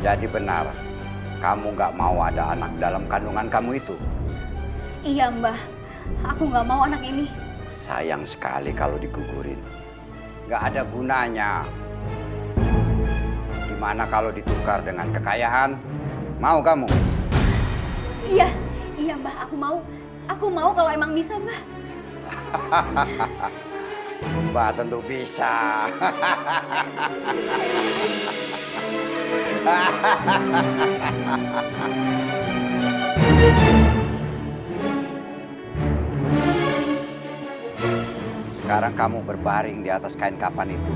Jadi benar, kamu nggak mau ada anak dalam kandungan kamu itu? Iya Mbah, aku nggak mau anak ini. Sayang sekali kalau digugurin. Nggak ada gunanya. Gimana kalau ditukar dengan kekayaan? Mau kamu? Iya, iya Mbah, aku mau. Aku mau kalau emang bisa Mbah. Mbak tentu bisa. Sekarang kamu berbaring di atas kain kapan itu.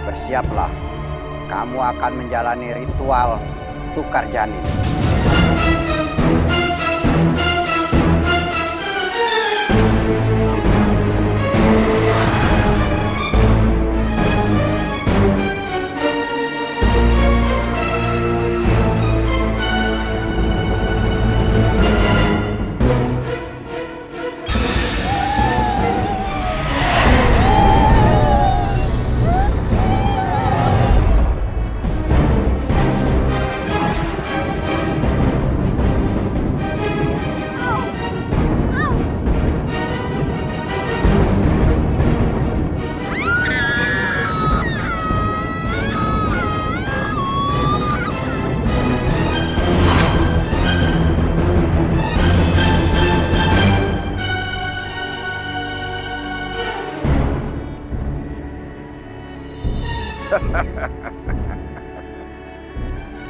Bersiaplah, kamu akan menjalani ritual tukar janin.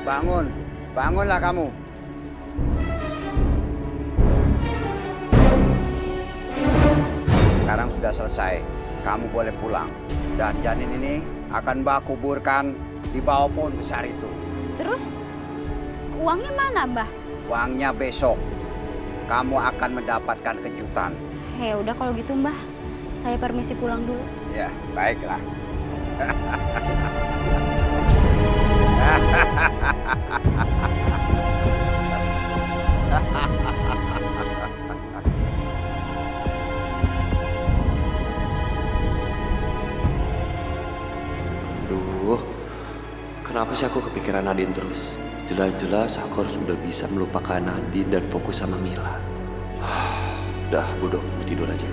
Bangun, bangunlah kamu. Sekarang sudah selesai, kamu boleh pulang. Dan janin ini akan Mbak kuburkan di bawah pohon besar itu. Terus uangnya mana Mbah? Uangnya besok. Kamu akan mendapatkan kejutan. Ya udah kalau gitu Mbah, saya permisi pulang dulu. Ya, baiklah. Duh, kenapa sih aku kepikiran Nadine terus? Jelas-jelas aku harus udah bisa melupakan Nadine dan fokus sama Mila. Udah, bodoh, gue tidur aja.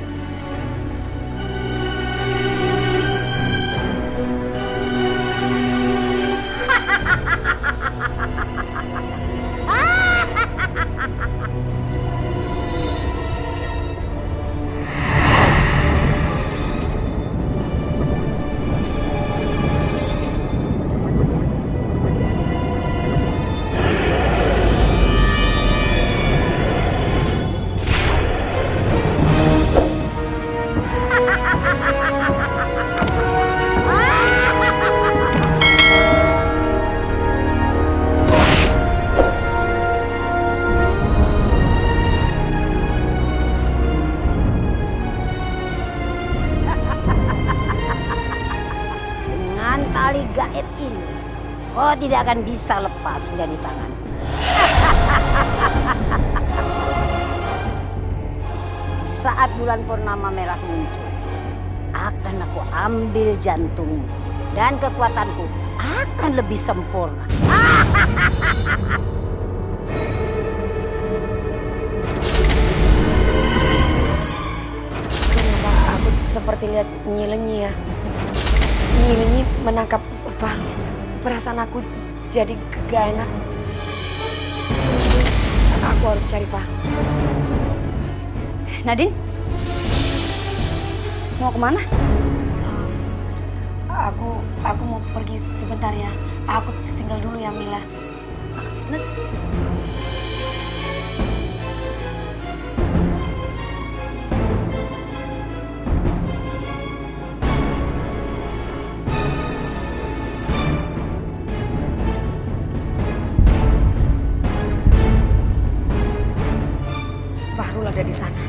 Dengan tali gaib ini, kau tidak akan bisa lepas dari tangan. Saat bulan purnama merah muncul, akan aku ambil jantungmu dan kekuatanku akan lebih sempurna. Kenapa aku seperti lihat Nyi ya? Nyi menangkap Faru. Perasaan aku jadi gak enak. Aku harus cari Faru. Nadine? Mau kemana? Aku mau pergi sebentar ya. Aku tinggal dulu ya Mila. Fahrul ada di sana.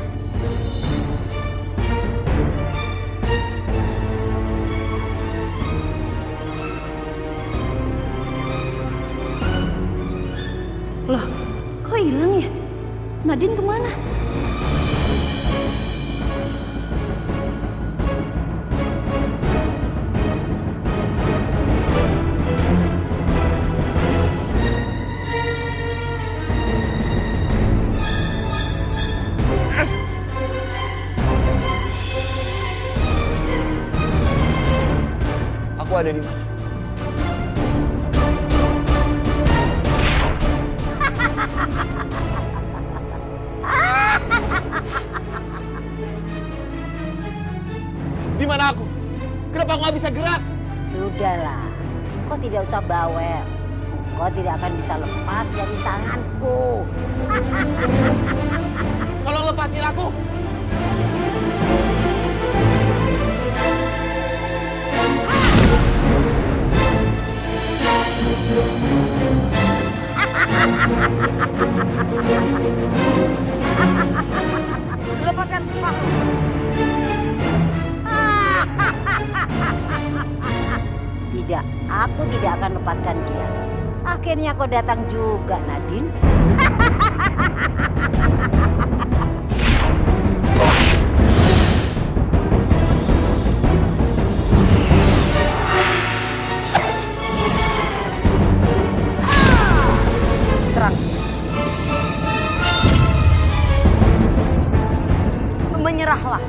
Nadine kemana? Aku ada di mana? Di mana aku? Kenapa aku nggak bisa gerak? Sudahlah, kau tidak usah bawel. Kau tidak akan bisa lepas dari tanganku. Kalau lepasin aku, Lepaskan Fahrul. Tidak, aku tidak akan lepaskan dia. Akhirnya kau datang juga, Nadine. Serang. Menyerahlah.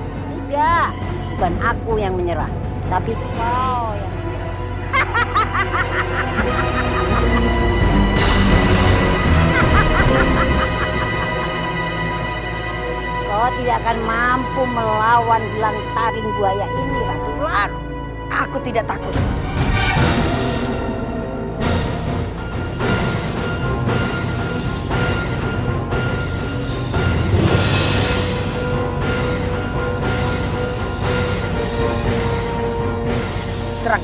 Tidak, bukan aku yang menyerah, tapi kau yang menyerah. Kau tidak akan mampu melawan gelang taring buaya ini, Ratu Ular. Aku tidak takut. Serang.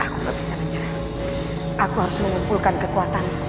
Aku gak bisa menyerah. Aku harus mengumpulkan kekuatanku.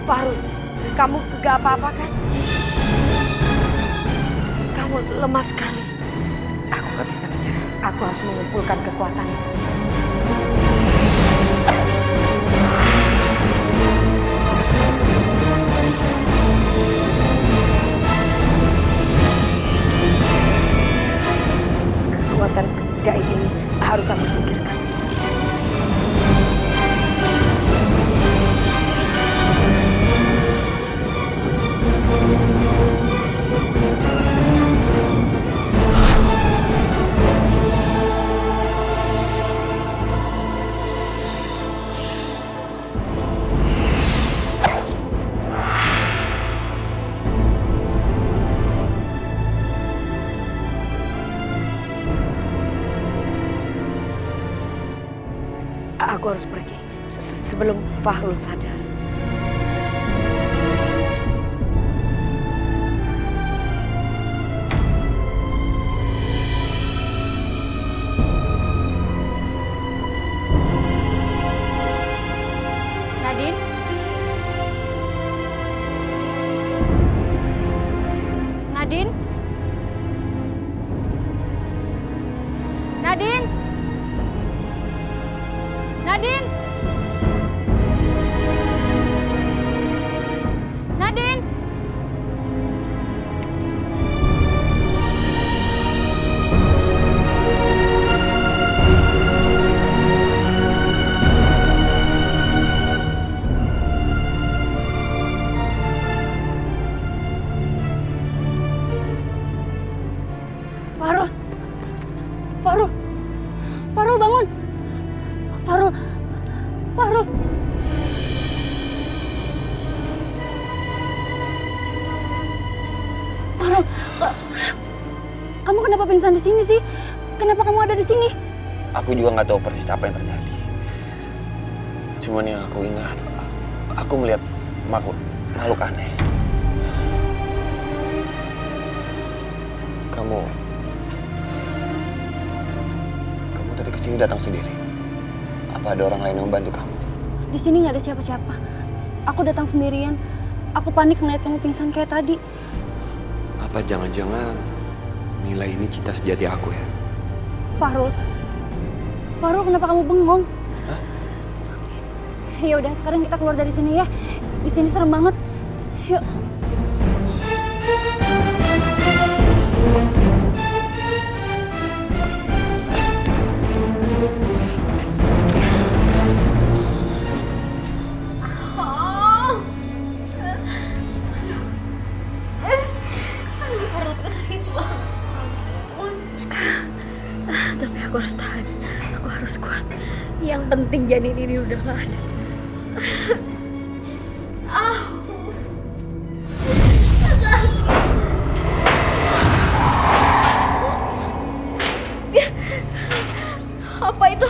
Fahrul, kamu gak apa-apa kan? Kamu lemah sekali. Aku gak bisa menyerah. Aku harus mengumpulkan kekuatanku. Kekuatan gaib ini harus aku singkirkan. Aku harus pergi sebelum Fahrul sadar. Nadine? Nadine? Nadine? Nadine? Nadine? Farul, kamu kenapa pingsan di sini sih? Kenapa kamu ada di sini? Aku juga nggak tahu persis apa yang terjadi. Cuman yang aku ingat, aku melihat makhluk aneh. Kamu tadi kesini datang sendiri? Apa ada orang lain yang membantu kamu? Di sini nggak ada siapa-siapa. Aku datang sendirian. Aku panik melihat kamu pingsan kayak tadi. Apa jangan-jangan Mila ini cinta sejati aku ya? Farul, kenapa kamu bengong? Hah? Ya udah, sekarang kita keluar dari sini ya. Di sini serem banget. Yuk. Tapi aku harus tahan. Aku harus kuat. Yang penting janin ini udah gak ada. Apa itu?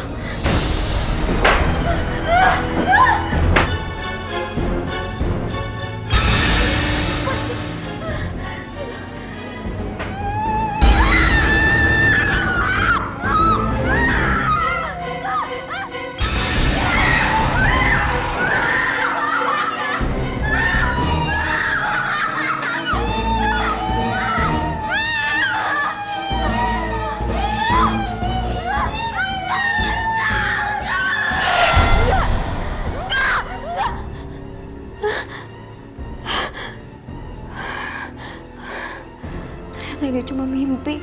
Ternyata ini cuma mimpi.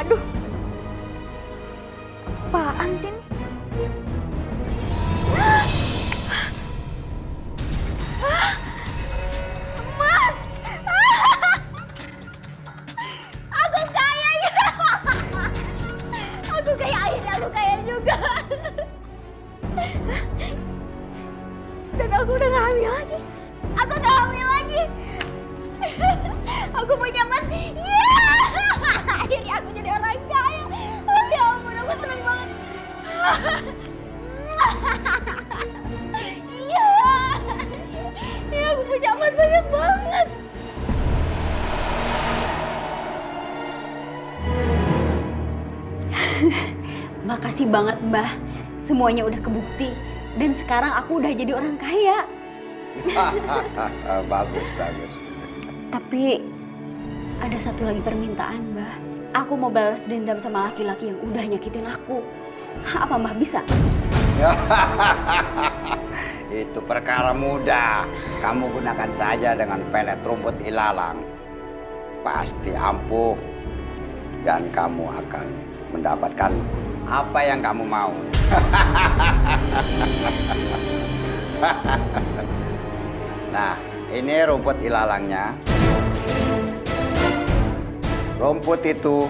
Aduh, apaan sih ini? Mas, aku kaya ya. Aku kaya, akhirnya aku kaya juga. Dan aku udah gak hamil lagi. Aku gak hamil lagi. Aku punya mas. Akhirnya aku jadi orang kaya. Oh ya ampun, aku seneng banget. Iya. Iya, aku punya mas banyak banget. Makasih banget Mbah. Semuanya udah kebukti. Dan sekarang aku udah jadi orang kaya. Bagus. Tapi ada satu lagi permintaan, Mbah. Aku mau balas dendam sama laki-laki yang udah nyakitin aku. Apa Mbah bisa? Itu perkara mudah. Kamu gunakan saja dengan pelet rumput ilalang. Pasti ampuh. Dan kamu akan mendapatkan apa yang kamu mau. Nah, ini rumput ilalangnya. Rumput itu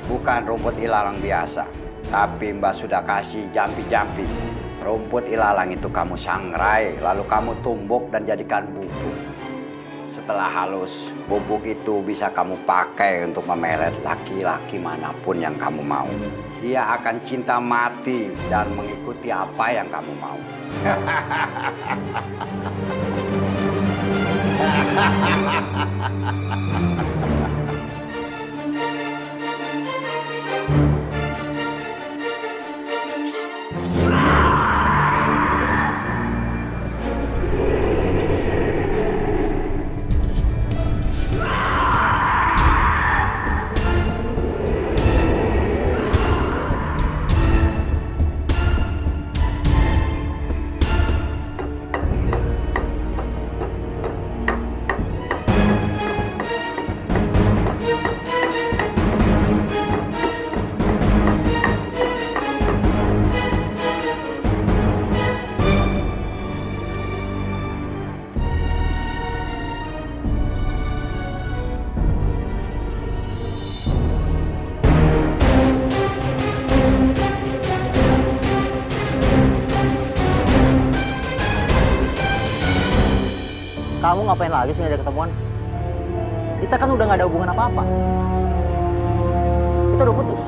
bukan rumput ilalang biasa, tapi Mbak sudah kasih jampi-jampi. Rumput ilalang itu kamu sangrai, lalu kamu tumbuk dan jadikan bubuk. Setelah halus, bubuk itu bisa kamu pakai untuk memeret laki-laki manapun yang kamu mau. Dia akan cinta mati dan mengikuti apa yang kamu mau. kamu ngapain lagi sih ngajak ketemuan? Kita kan udah gak ada hubungan apa-apa. Kita udah putus.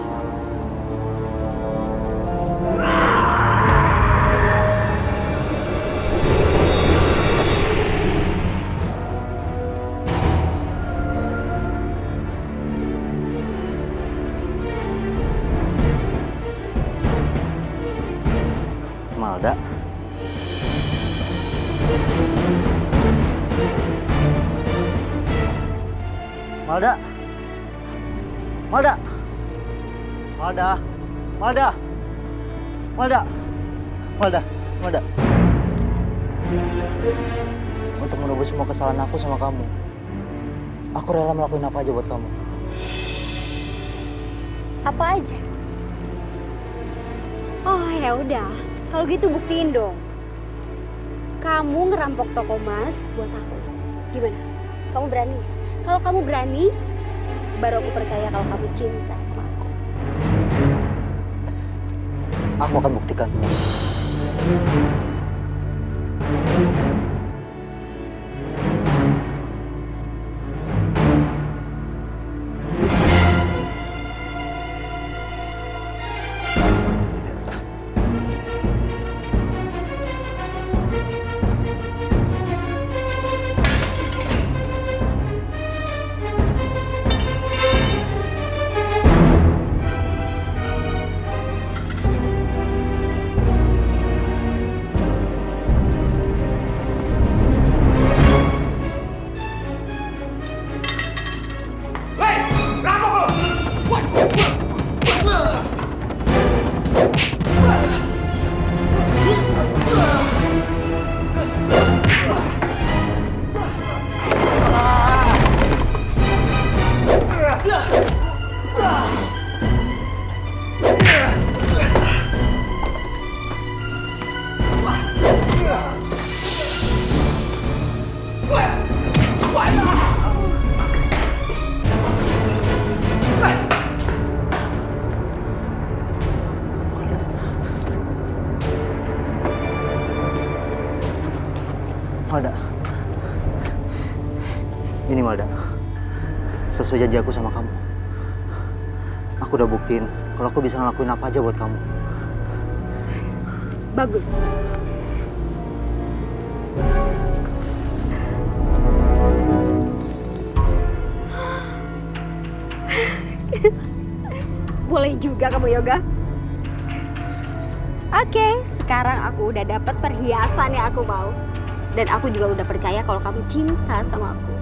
Malda. Malda. Malda. Malda. Malda. Malda. Malda. Malda. Untuk menebus semua kesalahan aku sama kamu, aku rela melakukan apa aja buat kamu. Apa aja? Oh ya udah, kalau gitu buktiin dong. Kamu ngerampok toko emas buat aku. Gimana? Kamu berani nggak? Kalau kamu berani, baru aku percaya kalau kamu cinta sama aku. Aku akan buktikan. Malda. Ini Malda. Sesuai janji aku sama kamu. Aku udah buktiin kalau aku bisa ngelakuin apa aja buat kamu. Bagus. Boleh juga kamu yoga. Oke, sekarang aku udah dapet perhiasan yang aku mau. Dan aku juga udah percaya kalau kamu cinta sama aku.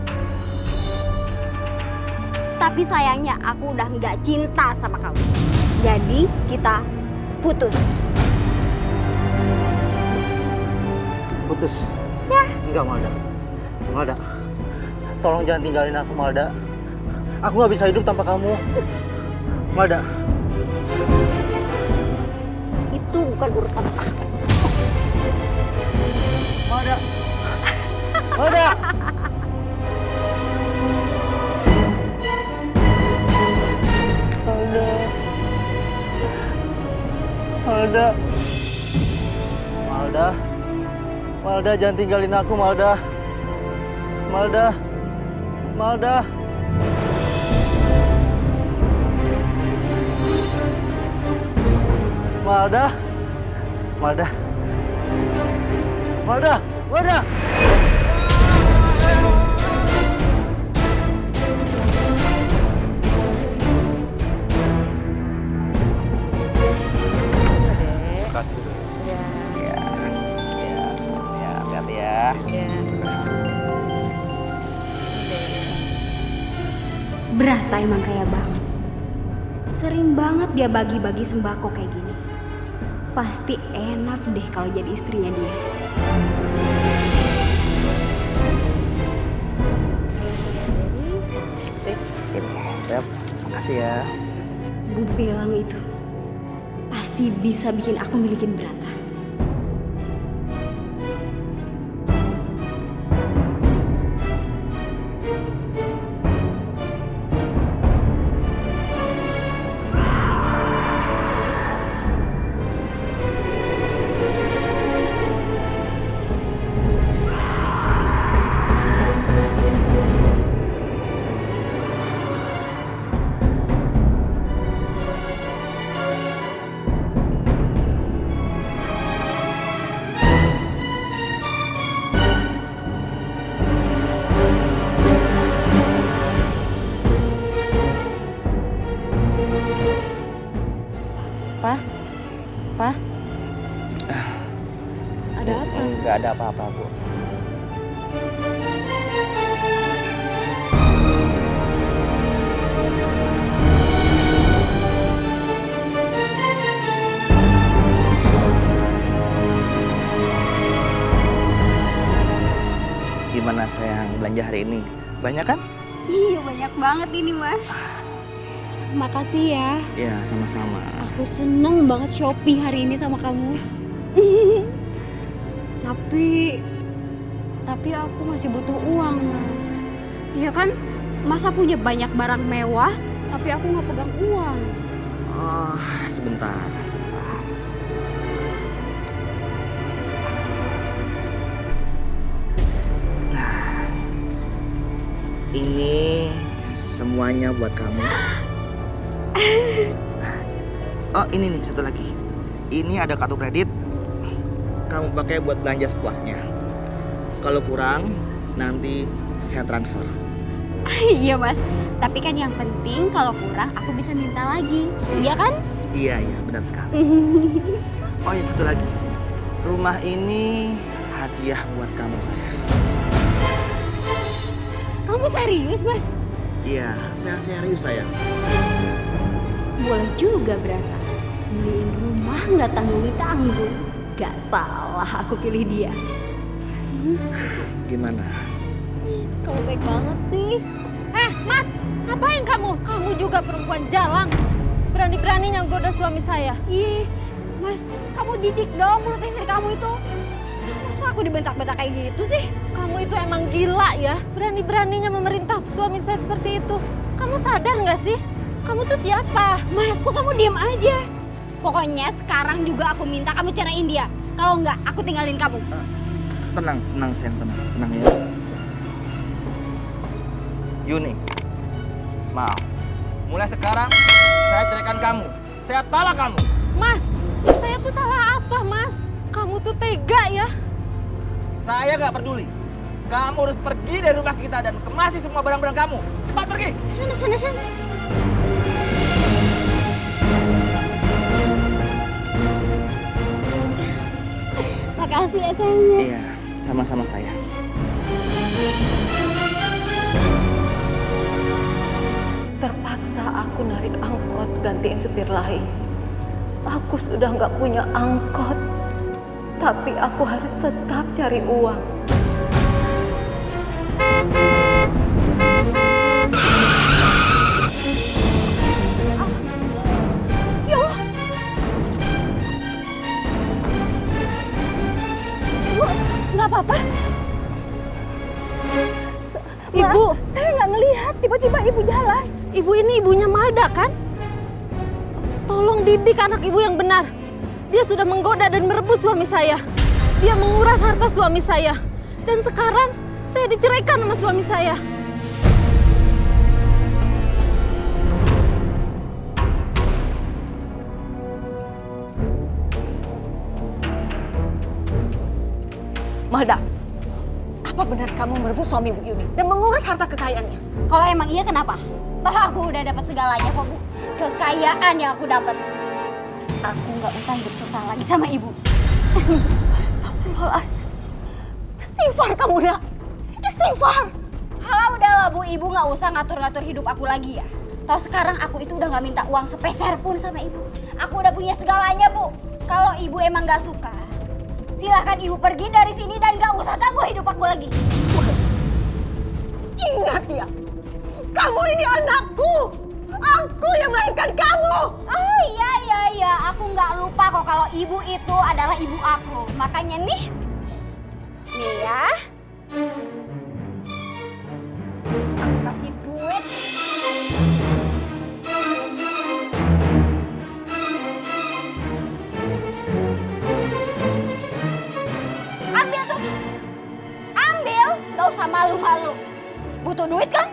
Tapi sayangnya aku udah nggak cinta sama kamu. Jadi kita putus. Putus? Ya. Enggak, Malda. Malda, tolong jangan tinggalin aku, Malda. Aku nggak bisa hidup tanpa kamu. Malda. Itu bukan urusan aku. Malda. Malda. Malda. Malda. Malda. Malda, jangan tinggalin aku, Malda. Malda. Malda. Malda. Malda. Malda. Malda. Hati-hati ya. Berata emang kaya banget. Sering banget dia bagi-bagi sembako kayak gini. Pasti enak deh kalau jadi istrinya dia. Siap. Makasih ya. Bu bilang itu pasti bisa bikin aku milikin Berata. Ada apa? Nggak ada apa-apa, Bu. Gimana sayang belanja hari ini? Banyak kan? Iya, banyak banget ini, Mas. Makasih ya. Ya, sama-sama. Aku seneng banget shopping hari ini sama kamu. Tapi aku masih butuh uang, Mas. Iya kan? Masa punya banyak barang mewah, tapi aku nggak pegang uang. Oh, sebentar. Nah, ini semuanya buat kamu. Oh, ini nih satu lagi. Ini ada kartu kredit. Kamu pakai buat belanja sepuasnya. Kalau kurang, nanti saya transfer. Iya, Mas. Tapi kan yang penting kalau kurang aku bisa minta lagi. Iya kan? Iya, benar sekali. Oh ya, satu lagi. Rumah ini hadiah buat kamu, sayang. Kamu serius, Mas? Iya, saya serius, sayang. Boleh juga berata. Beliin rumah nggak tanggung-tanggung. Gak salah aku pilih dia. Gimana? Kamu baik banget sih. Mas, ngapain kamu? Kamu juga perempuan jalang. Berani-beraninya goda suami saya. Ih, Mas, kamu didik dong mulut istri kamu itu. Masa aku dibentak-bentak kayak gitu sih? Kamu itu emang gila ya. Berani-beraninya memerintah suami saya seperti itu. Kamu sadar nggak sih? Kamu tuh siapa? Mas, kok kamu diam aja? Pokoknya sekarang juga aku minta kamu ceraiin dia. Kalau enggak, aku tinggalin kamu. Tenang, sayang, tenang ya. Yuni, maaf. Mulai sekarang, saya ceraikan kamu. Saya talak kamu. Mas, saya tuh salah apa, Mas? Kamu tuh tega ya. Saya nggak peduli. Kamu harus pergi dari rumah kita dan kemasi semua barang-barang kamu. Cepat pergi. Sana. Makasih ya sayangnya. Iya, sama-sama saya. Terpaksa aku narik angkot gantiin supir lain. Aku sudah nggak punya angkot, tapi aku harus tetap cari uang. Ya Allah. Ibu, nggak apa-apa? Ibu, Saya nggak ngelihat, tiba-tiba ibu jalan. ibu ini ibunya Malda kan? Tolong didik anak ibu yang benar. Dia sudah menggoda dan merebut suami saya. Dia menguras harta suami saya. Dan sekarang saya diceraikan sama suami saya. Malda, apa benar kamu merebut suami Bu Yuni dan menguras harta kekayaannya? Kalau emang iya kenapa? Toh aku udah dapat segalanya kok, Bu. Kekayaan yang aku dapat. Aku nggak usah hidup susah lagi sama ibu. Astagfirullahaladzim. Istighfar kamu, nak. Istighfar. Halah udahlah, Bu. Ibu nggak usah ngatur-ngatur hidup aku lagi ya. Toh sekarang aku itu udah nggak minta uang sepeser pun sama ibu. Aku udah punya segalanya, Bu. Kalau ibu emang nggak suka, silahkan ibu pergi dari sini dan nggak usah ganggu hidup aku lagi. Ingat ya, kamu ini anakku. Aku yang melahirkan kamu. Oh iya, aku nggak lupa kok kalau ibu itu adalah ibu aku. Makanya nih ya, aku kasih duit. Ambil tuh, ambil, gak usah malu-malu. Butuh duit kan?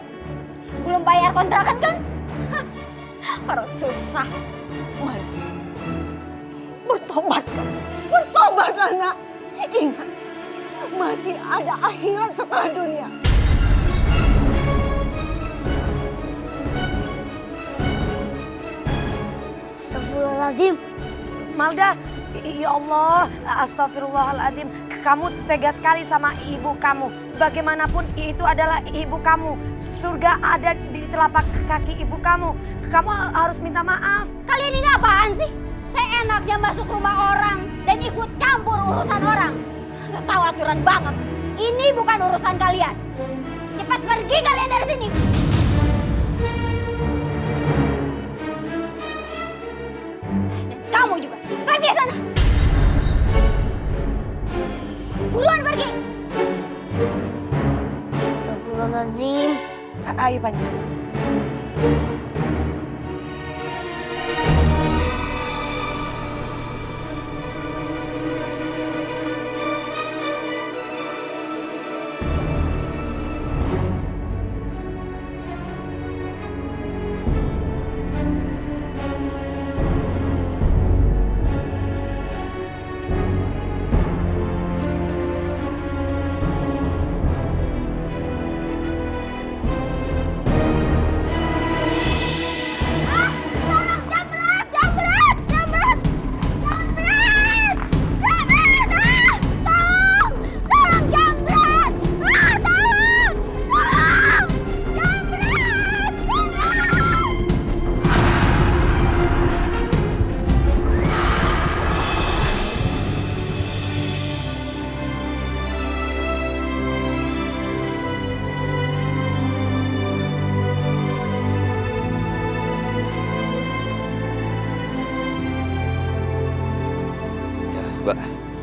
Belum bayar kontrakan kan? Orang susah. Mana? Bertobat kamu. Bertobat, anak. Ingat, masih ada akhirat setelah dunia. Astagfirullahaladzim. Malda, Ya Allah, astagfirullahaladzim. Kamu tega sekali sama ibu kamu. Bagaimanapun itu adalah ibu kamu. Surga ada di telapak kaki ibu kamu. Kamu harus minta maaf. Kalian ini apaan sih? Seenaknya masuk rumah orang dan ikut campur urusan orang. Gak tahu aturan banget. Ini bukan urusan kalian. Cepat pergi kalian dari sini. Dan kamu juga. Pergi sana. Buruan pergi. Astagfirullahaladzim. Ayo Panji.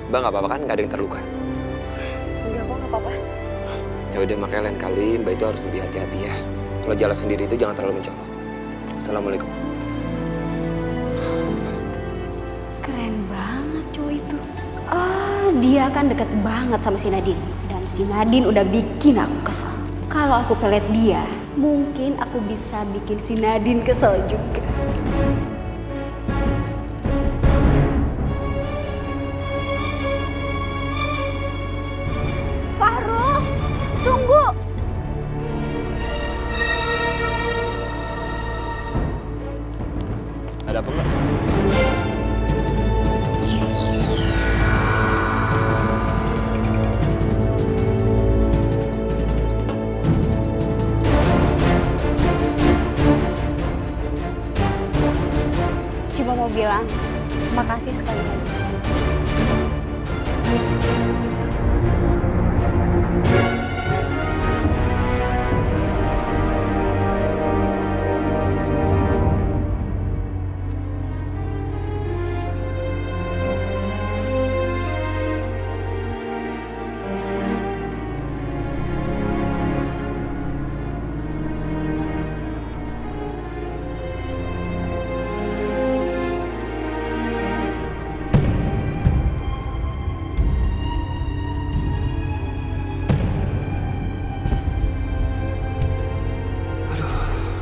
Mbak nggak apa-apa kan? Nggak ada yang terluka? Enggak kok, nggak apa-apa. Ya udah, makanya lain kali Mbak itu harus lebih hati-hati ya. Kalau jalan sendiri itu jangan terlalu mencolok. Assalamualaikum. Keren banget cowok itu. Dia kan deket banget sama si Nadine. Dan si Nadine udah bikin aku kesel. Kalau aku pelet dia, mungkin aku bisa bikin si Nadine kesel juga. Fahrul, tunggu. Ada apa Mbak? Cuma mau bilang, makasih sekali lagi.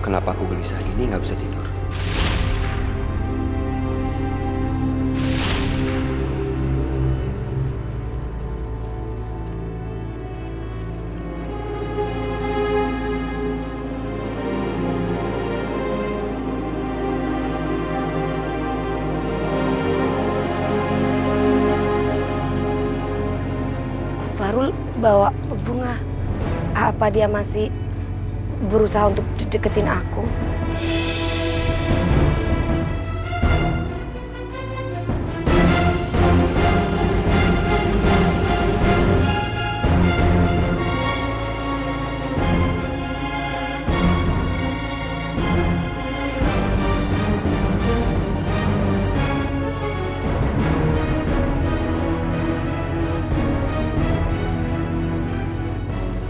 Kenapa aku gelisah gini nggak bisa tidur? Fahrul bawa bunga. Apa dia masih berusaha untuk deketin aku?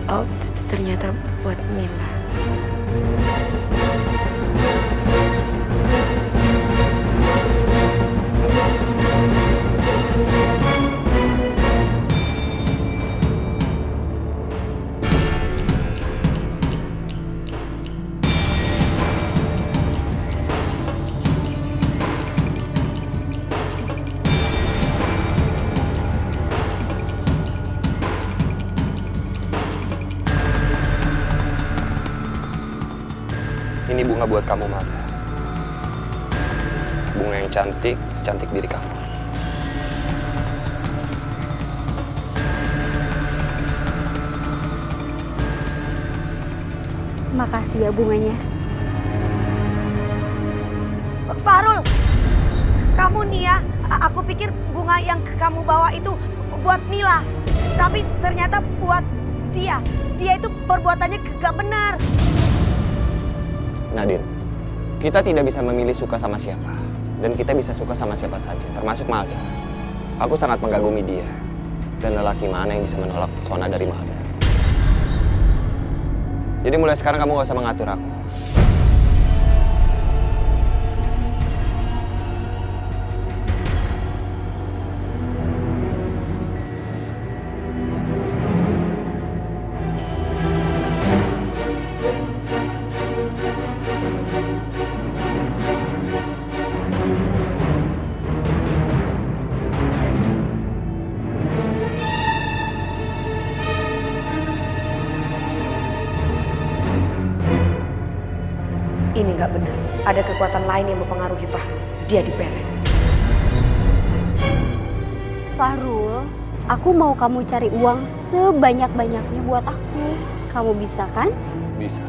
Oh, ternyata buat Mila. Ini bunga buat kamu, Mata. Bunga yang cantik, secantik diri kamu. Makasih ya bunganya. Fahrul, kamu nih ya, aku pikir bunga yang kamu bawa itu buat Mila. Tapi ternyata buat dia. Dia itu perbuatannya gak benar. Nadine, kita tidak bisa memilih suka sama siapa. Dan kita bisa suka sama siapa saja, termasuk Malda. Aku sangat mengagumi dia. Dan lelaki mana yang bisa menolak pesona dari Malda. Jadi mulai sekarang kamu gak usah mengatur aku. Ini gak benar. Ada kekuatan lain yang mempengaruhi Fahrul. Dia dipelet. Fahrul, aku mau kamu cari uang sebanyak-banyaknya buat aku. Kamu bisa kan? Bisa.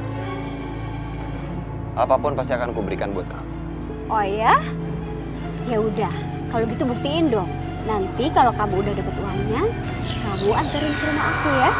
Apapun pasti akan kuberikan buat kamu. Oh ya? Ya udah, kalau gitu buktiin dong. Nanti kalau kamu udah dapet uangnya, kamu anterin ke rumah aku ya.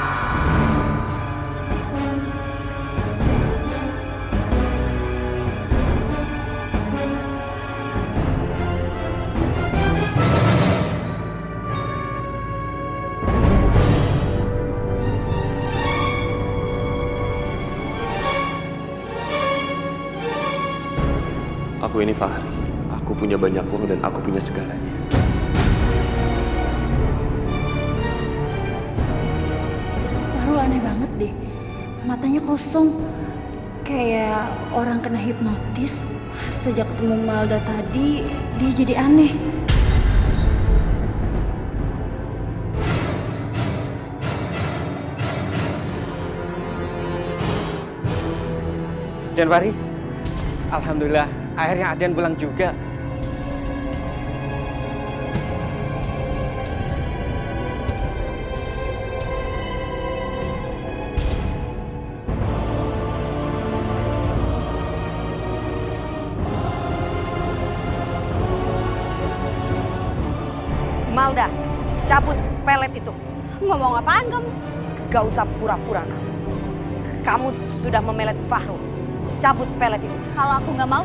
Aku ini Fahri. Aku punya banyak uang dan aku punya segalanya. Fahrul aneh banget deh. Matanya kosong. Kayak orang kena hipnotis. Sejak ketemu Malda tadi, dia jadi aneh. Dan Fahri, alhamdulillah akhirnya Aden pulang juga. Malda, cabut pelet itu. Ngomong apaan kamu? Gak usah pura-pura kamu. Kamu sudah memelet Fahrul. Cabut pelet itu. Kalau aku nggak mau,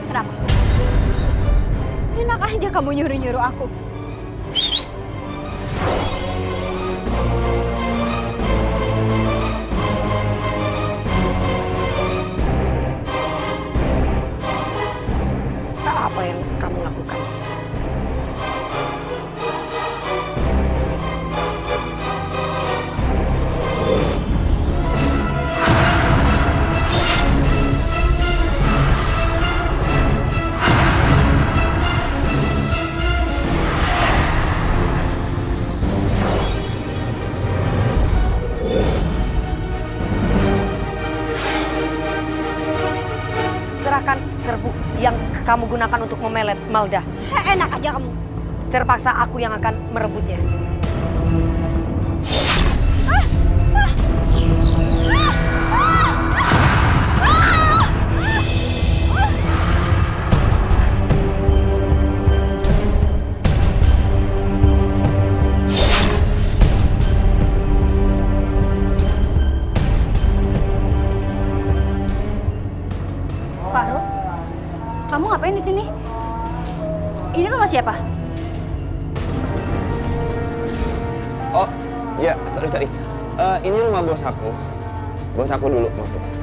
kenapa? Enak aja kamu nyuruh-nyuruh aku. Apa yang kamu lakukan? Serahkan serbuk yang kamu gunakan untuk memelet Malda. Enak aja kamu. Terpaksa aku yang akan merebutnya. Fahrul, kamu ngapain di sini? Ini rumah siapa? Oh, ya, sorry. Ini rumah bos aku. Bos aku dulu maksudnya.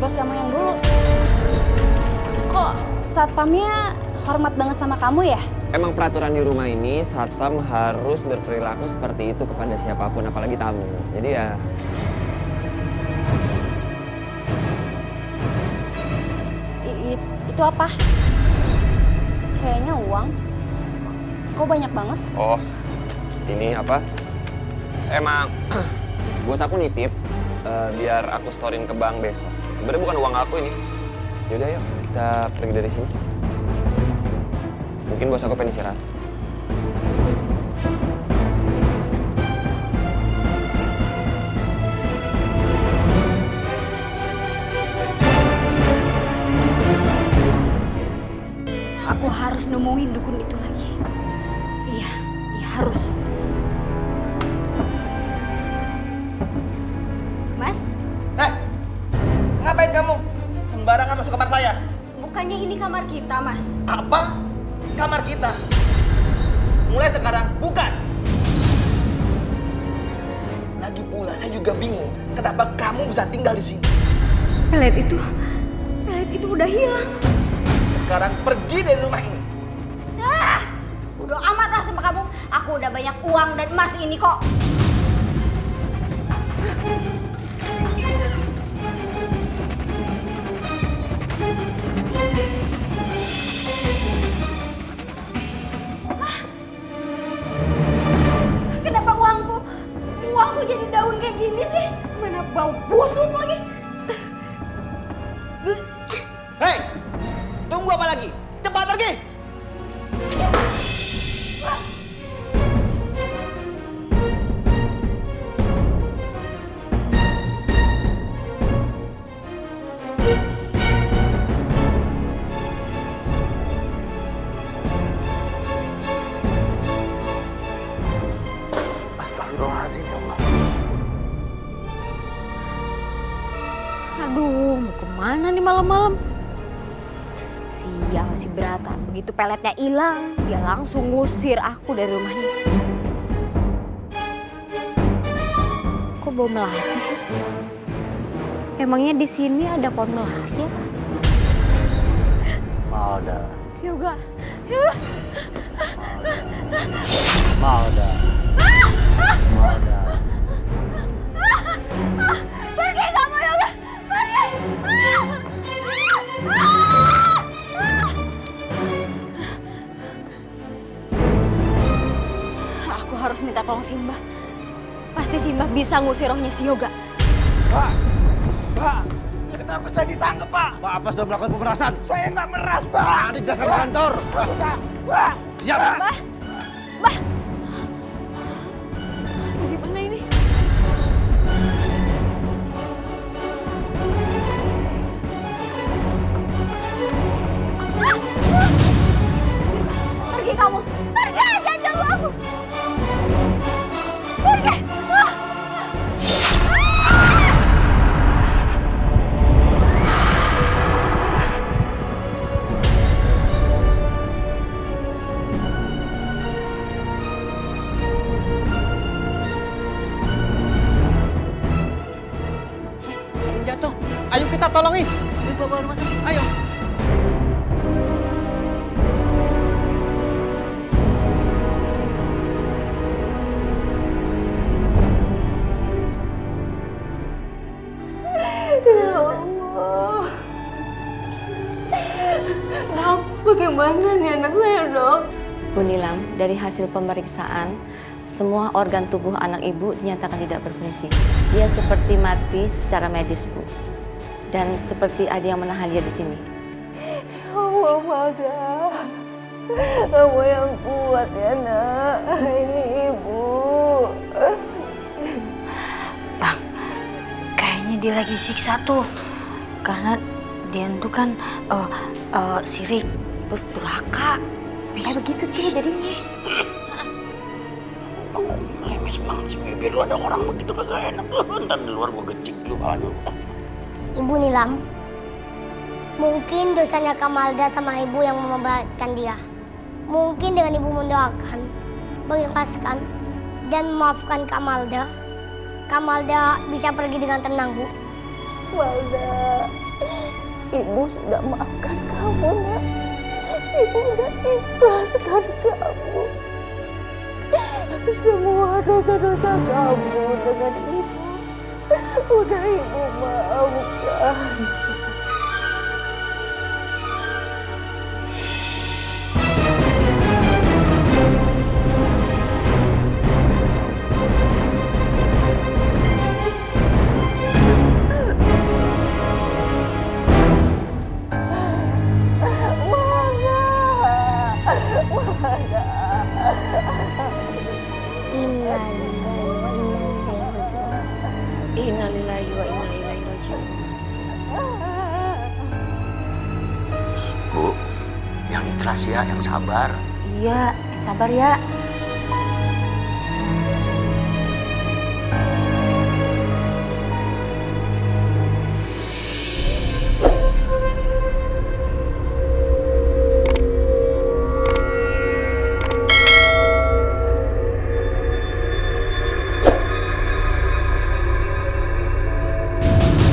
Bos kamu yang dulu. Kok satpamnya hormat banget sama kamu ya? Emang peraturan di rumah ini satpam harus berperilaku seperti itu kepada siapapun, apalagi tamu. Jadi ya. Itu apa? Kayaknya uang. Kok banyak banget? Oh, ini apa? Emang bos aku nitip biar aku storein ke bank besok. Sebenarnya bukan uang aku ini. Yaudah yuk, kita pergi dari sini. Mungkin bos aku pengen istirahat. ngomongin dukun itu lagi. Iya, harus. Mas? Ngapain kamu? Sembarangan masuk kamar saya. Bukannya ini kamar kita, Mas? Apa? Kamar kita? Mulai sekarang bukan. Lagi pula saya juga bingung kenapa kamu bisa tinggal di sini. Pelet itu udah hilang. Sekarang pergi dari rumah ini. Udah amat lah sama kamu. Aku udah banyak uang dan emas ini kok. Kenapa uangku jadi daun kayak gini sih? Mana bau busuk lagi. Hei, tunggu apa lagi? Cepat pergi! Astagfirullahaladzim, ya Allah. Aduh, mau kemana nih malam-malam? Sial si Brata, begitu peletnya hilang, dia langsung ngusir aku dari rumahnya. Kok bau melati sih? Emangnya di sini ada pohon melati apa? Malda. Yoga. Malda. Malda. Pergi kamu, Yoga! Pergi! Aku harus minta tolong Simbah. Pasti Simbah bisa ngusir rohnya si Yoga. Pak, kenapa saya ditangkap, Pak? Bapak sudah melakukan pemerasan. Saya nggak meras, Pak. Dijelaskan di kantor. Pak. Ya, Pak. Bah! Aduh, gimana ini? Pergi kamu! Pergi! Jangan ganggu aku! Pergi! Jatuh. Ayo kita tolongin. Bawa rumah sakit. Ayo. Ya Allah. Dok, bagaimana nih anak saya, Dok? Bu Nilam, dari hasil pemeriksaan, semua organ tubuh anak ibu dinyatakan tidak berfungsi. Dia seperti mati secara medis, Bu. Dan seperti ada yang menahan dia di sini. Ya Allah, Malda. Kamu yang kuat ya, Nak. Ini Ibu. Bang, kayaknya dia lagi siksa tuh. Karena dia itu kan sirik, terus durhaka. Kayak begitu tuh jadinya. Lemes banget sih bibir lu, ada orang begitu kagak enak. Ntar di luar gua gecik dulu palanya. Ibu Nilam, mungkin dosanya Kamalda sama ibu yang memberatkan dia. Mungkin dengan ibu mendoakan, mengikhlaskan, dan memaafkan Kamalda, Kamalda bisa pergi dengan tenang, Bu. Malda, Ibu sudah maafkan kamu, Nak. Ibu udah ikhlaskan kamu. Semua dosa-dosa kamu dengan Ibu udah Ibu maafkan. Innalillahi wa inna ilaihi raji'un. Bu, yang Yang ikhlas ya, yang sabar. Iya, yang sabar ya.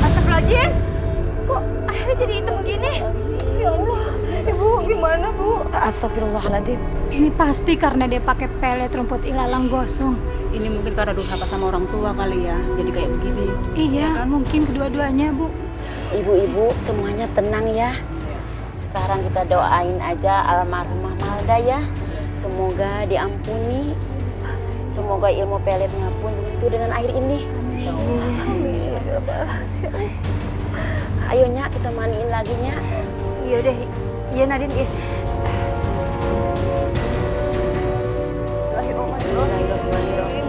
Astagfirullahaladzim. Kok akhirnya jadi hitam begini? Ya Allah, Ibu gimana Bu? Astagfirullahaladzim. Ini pasti karena dia pakai pelet rumput ilalang gosong. Ini mungkin karena durhaka sama orang tua kali ya, jadi kayak begini. Iya, mungkin kedua-duanya, Bu. Ibu-ibu semuanya tenang ya. Sekarang kita doain aja almarhumah Malda ya. Semoga diampuni. Semoga ilmu peletnya pun luntur dengan air ini. Ayo Nya, kita mandiin lagi Nya. Iya deh, iya Nadine. Iya. Bismillahirrahmanirrahim.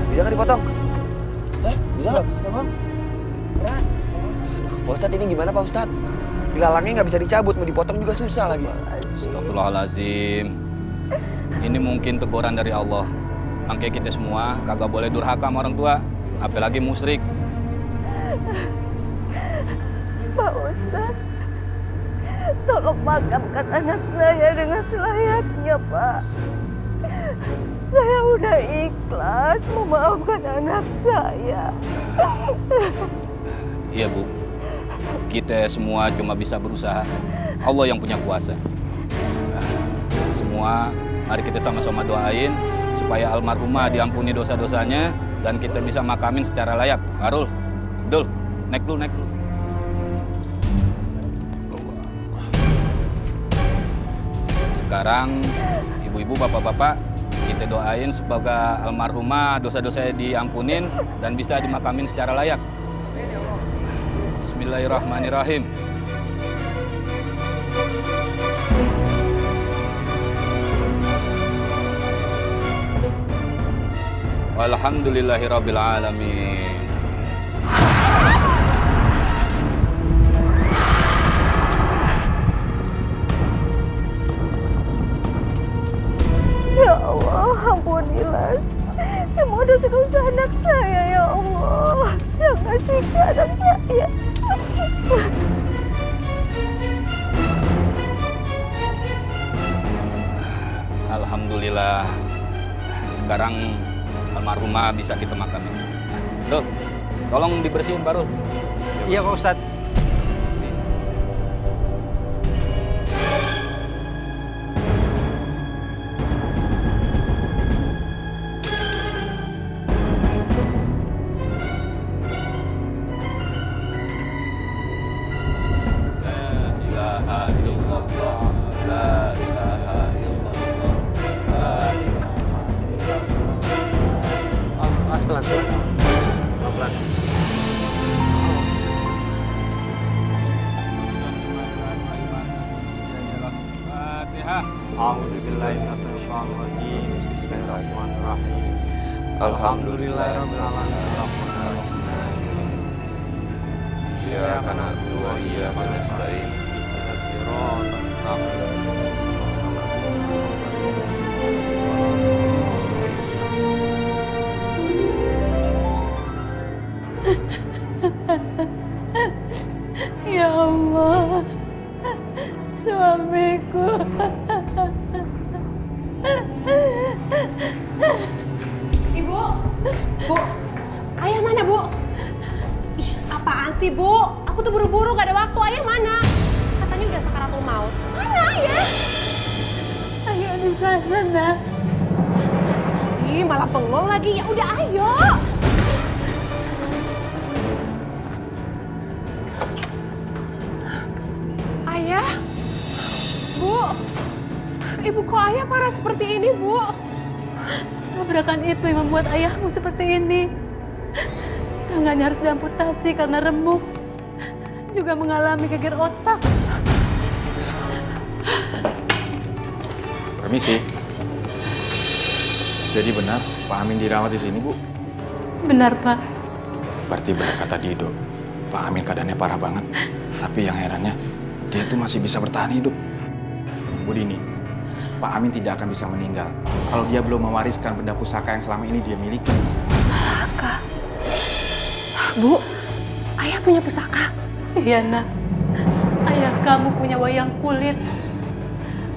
Bisa nggak dipotong? Bisa nggak? Bisa bang. Pak Ustadz, ini gimana Pak Ustadz? Ilalangnya nggak bisa dicabut, mau dipotong juga susah lagi. Astagfirullahaladzim. Ini mungkin teguran dari Allah. Makanya kita semua kagak boleh durhaka sama orang tua, apalagi musyrik. Pak Ustadz, tolong makamkan anak saya dengan selayaknya, Pak. Saya udah ikhlas memaafkan anak saya. Iya Bu, kita semua cuma bisa berusaha. Allah yang punya kuasa. Nah, semua mari kita sama-sama doain supaya almarhumah diampuni dosa-dosanya dan kita bisa makamin secara layak. Arul, Abdul, naik dulu. Sekarang ibu-ibu, bapak-bapak, kita doain semoga almarhumah dosa-dosanya diampunin dan bisa dimakamin secara layak. Bismillahirrahmanirrahim. Walhamdulillahirabbil alamin. Ya Allah, ampunilah semua dosa-dosa anak saya, ya Allah. Jangan siksa anak saya. Alhamdulillah. Sekarang almarhumah bisa kita makamin. Nah, Dul, tolong dibersihin baru. Iya Pak Ustadz. Pelan-pelan. Fatihah. A'udzubillahiminasyaitonirrajim. Bismillahirrahmanirrahim. Alhamdulillahirabbil alamin. Iyyaka na'budu wa iyyaka nasta'in. Ya Allah, suamiku. Ibu, Bu, ayah mana Bu? Ih, apaan sih Bu? Aku tuh buru-buru gak ada waktu. Ayah mana? Katanya udah sakaratul maut. Mana ayah? Ayah di sana, Nak. Ih, malah bengong lagi. Ya udah ayo. Ayah, Bu, Ibu kok ayah parah seperti ini, Bu? Tabrakan itu yang membuat ayahmu seperti ini. Tangannya harus diamputasi karena remuk. Juga mengalami geger otak. Permisi. Jadi benar Pak Amin dirawat di sini, Bu? Benar, Pak. Berarti benar kata Dido. Pak Amin keadaannya parah banget. Tapi yang herannya, dia tuh masih bisa bertahan hidup. Bu Dini, Pak Amin tidak akan bisa meninggal kalau dia belum mewariskan benda pusaka yang selama ini dia miliki. Pusaka? Bu, ayah punya pusaka? Iya, nak. Ayah kamu punya wayang kulit.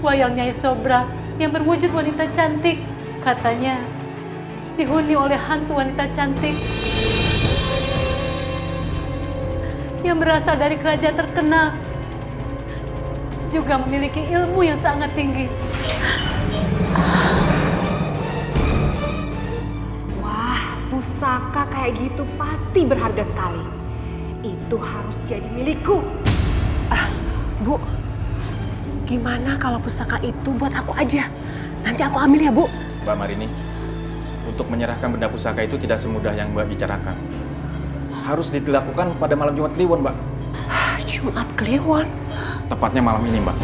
Wayang Nyai Sobra yang berwujud wanita cantik. Katanya dihuni oleh hantu wanita cantik yang berasal dari kerajaan terkenal, juga memiliki ilmu yang sangat tinggi. Wah, pusaka kayak gitu pasti berharga sekali. Itu harus jadi milikku. Bu, gimana kalau pusaka itu buat aku aja? Nanti aku ambil ya, Bu. Mbak Marini, untuk menyerahkan benda pusaka itu tidak semudah yang Mbak bicarakan. Harus dilakukan pada malam Jumat Kliwon, Mbak. Jumat Kliwon? Tepatnya malam ini, Mbak.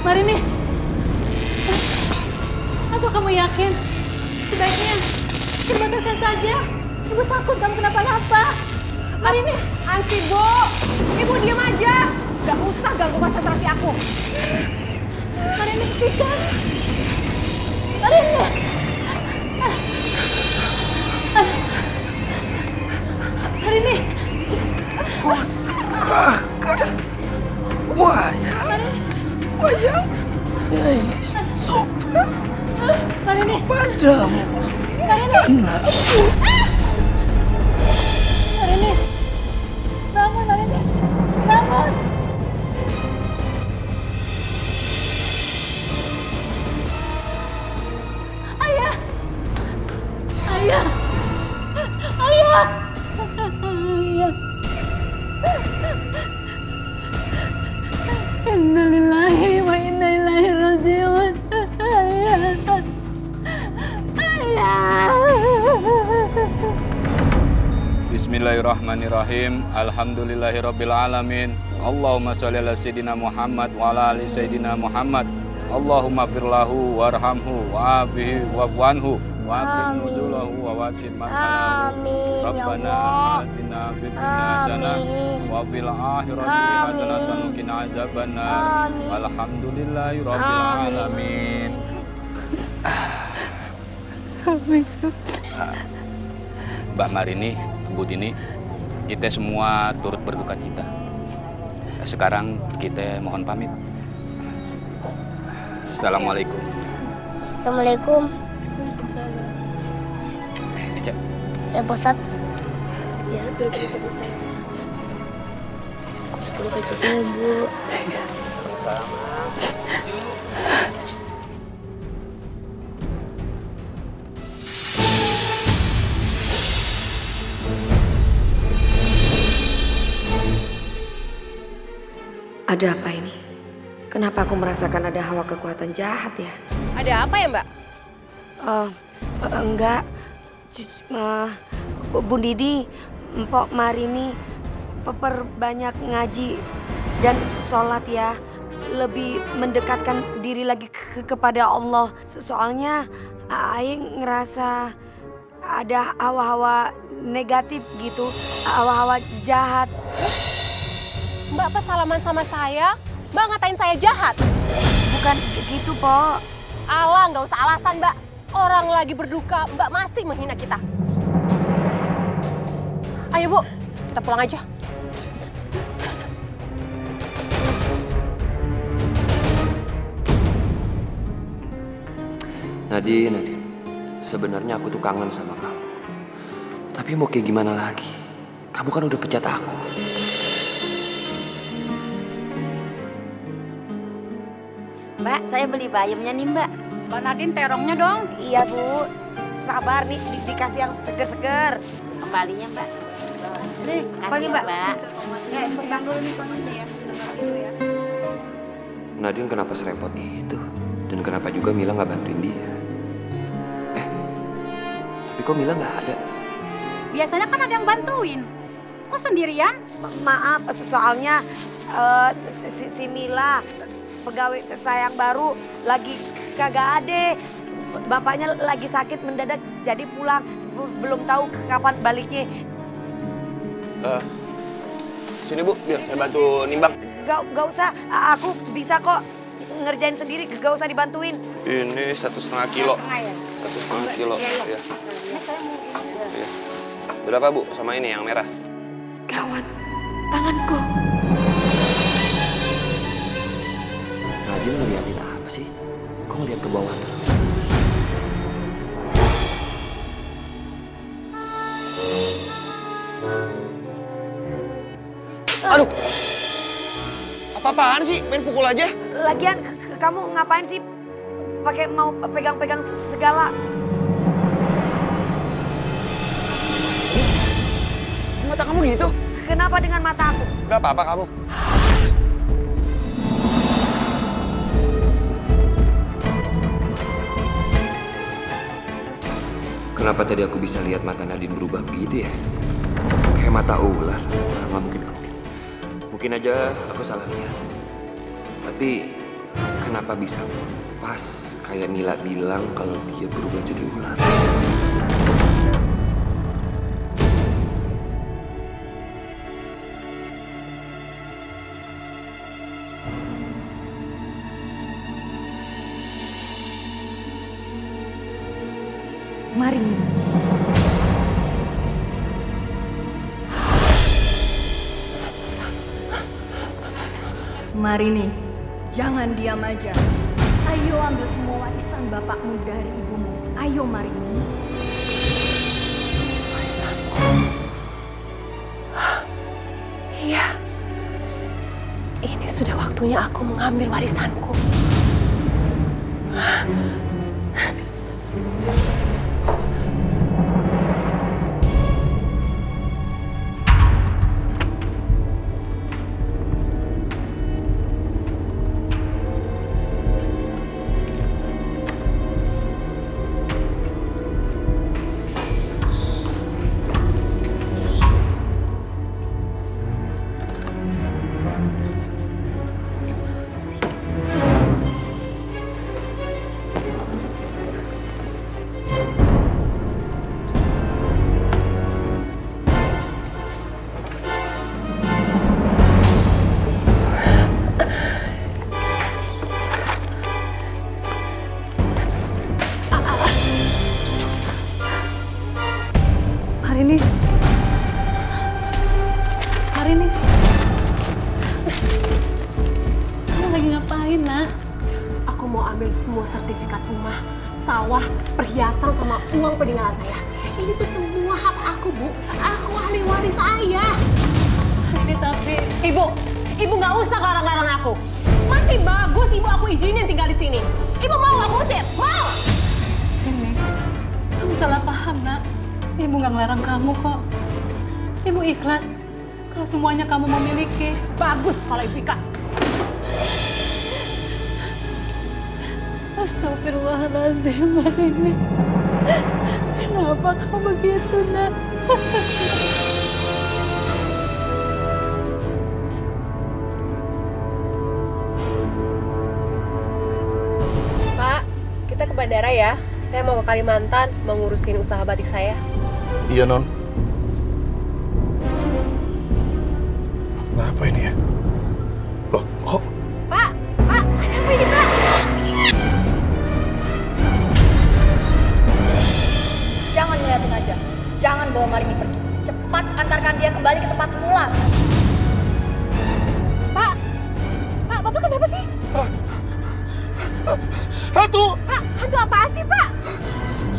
Marini, apa kamu yakin? Sebaiknya dibatalkan saja. Ibu takut kamu kenapa-napa. Marini, Ansi, Bu. Ibu diam aja. Gak usah ganggu konsentrasi aku. Marini, hentikan. Marini. Marini. Serahkan wayang Nyai Sobra kepadamu, anakku. Marini, bangun Marini, bangun. Ayah, ayah, ayah, ayah. Innalillahi wa inna ilaihi raji'un. Ayah, ayah. Bismillahirrahmanirrahim. Alhamdulillahirabbil alamin. Allahumma sholli ala sayyidina Muhammad wa ala ali sayyidina Muhammad. Allahumma firlahu warhamhu wa'afihi wa'fu wa akrim nuzulahu wa wasid marhalahu. Rabbana atina fid dunya hasanah wa fil akhirati hasanah wa qina adzabannar. Alhamdulillahirabbil alamin. Mbak Marini, Bu Dini, kita semua turut berduka cita. Sekarang kita mohon pamit. Assalamualaikum. Assalamualaikum. Ya, Pak Ustadz. Ya, berduka cita, Bu. Ada apa ini? Kenapa aku merasakan ada hawa kekuatan jahat ya? Ada apa ya, Mbak? Enggak. Bu Didi, Mpok Marini, perbanyak ngaji dan sholat ya. Lebih mendekatkan diri lagi kepada Allah. Soalnya Aing ngerasa ada hawa-hawa negatif gitu, hawa-hawa jahat. Mbak pas salaman sama saya, Mbak ngatain saya jahat. Bukan gitu, Po. Alah, nggak usah alasan, Mbak. Orang lagi berduka, Mbak masih menghina kita. Ayo, Bu, kita pulang aja. Nadine, sebenarnya aku tuh kangen sama kamu. Tapi mau kayak gimana lagi? Kamu kan udah pecat aku. Mbak, saya beli bayamnya nih, Mbak. Mbak Nadine terongnya dong. Iya, Bu. sabar nih, dikasih yang seger-seger. Kembalinya Mbak. Nih, pagi Mbak. Pegang dulu nih kononya ya. Nadine kenapa serempot itu? Dan kenapa juga Mila nggak bantuin dia? Tapi kok Mila nggak ada? Biasanya kan ada yang bantuin. Kok sendirian? Maaf, soalnya si Mila, pegawai saya yang baru, lagi kagak ada. Bapaknya lagi sakit mendadak, jadi pulang. Belum tahu kapan baliknya. Sini Bu, biar saya bantu nimbang. Gak usah, aku bisa kok ngerjain sendiri, gak usah dibantuin. Ini 1,5 kilo. 1,5 kilo. Iya. Iya. Berapa Bu sama ini yang merah? Gawat, tanganku. Nadine ngeliatin apa sih? Kok ngeliat ke bawah terus? Aduh! Apa-apaan sih? Main pukul aja. Lagian kamu ngapain sih pakai mau pegang-pegang segala? Mata kamu gitu? Kenapa dengan mata aku? Gak apa-apa kamu. Kenapa tadi aku bisa lihat mata Nadine berubah begitu ya? Kayak mata ular. Nggak mungkin. Mungkin aja aku salah lihat. Tapi kenapa bisa pas kayak Mila bilang kalau dia berubah jadi ular? Marini. Marini, jangan diam aja. Ayo ambil semua warisan bapakmu dari ibumu. Ayo Marini. Warisanku. Iya. Ini sudah waktunya aku mengambil warisanku. Marini. Kamu lagi ngapain, Nak? Aku mau ambil semua sertifikat rumah, sawah, perhiasan, sama uang peninggalan ayah. Ini tuh semua hak aku, Bu. Aku ahli waris ayah. Ini tapi... Ibu nggak usah larang-larang aku. Masih bagus ibu aku izinin tinggal di sini. Ibu mau aku usir? Mau? Ini, kamu salah paham, Nak. Ibu nggak ngelarang kamu kok. Ibu ikhlas kalau semuanya kamu memiliki. Bagus kalau ibu ikhlas. Astagfirullahaladzim, Marini. Kenapa kamu begitu, Nak? Pak, kita ke bandara ya. Saya mau ke Kalimantan, mau ngurusin usaha batik saya. Iya, Non. Kenapa ini ya? Loh, kok? Pak, ada apa ini, Pak? Jangan ngeliatin aja. Jangan bawa Marini pergi. Cepat antarkan dia kembali ke tempat semula. Pak, Bapak kenapa sih? Hantu! Pak, hantu apaan sih, Pak?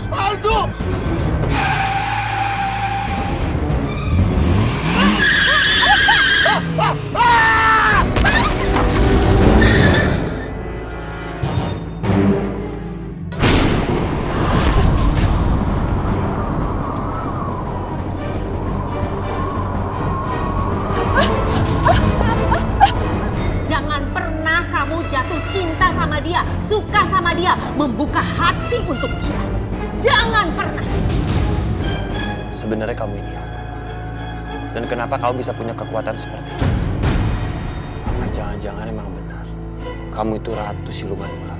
Hantu! Pak! membuka hati untuk dia. Jangan pernah. Sebenarnya kamu ini apa? Dan kenapa kamu bisa punya kekuatan seperti ini? Apa jangan-jangan emang benar? Kamu itu ratu siluman ular.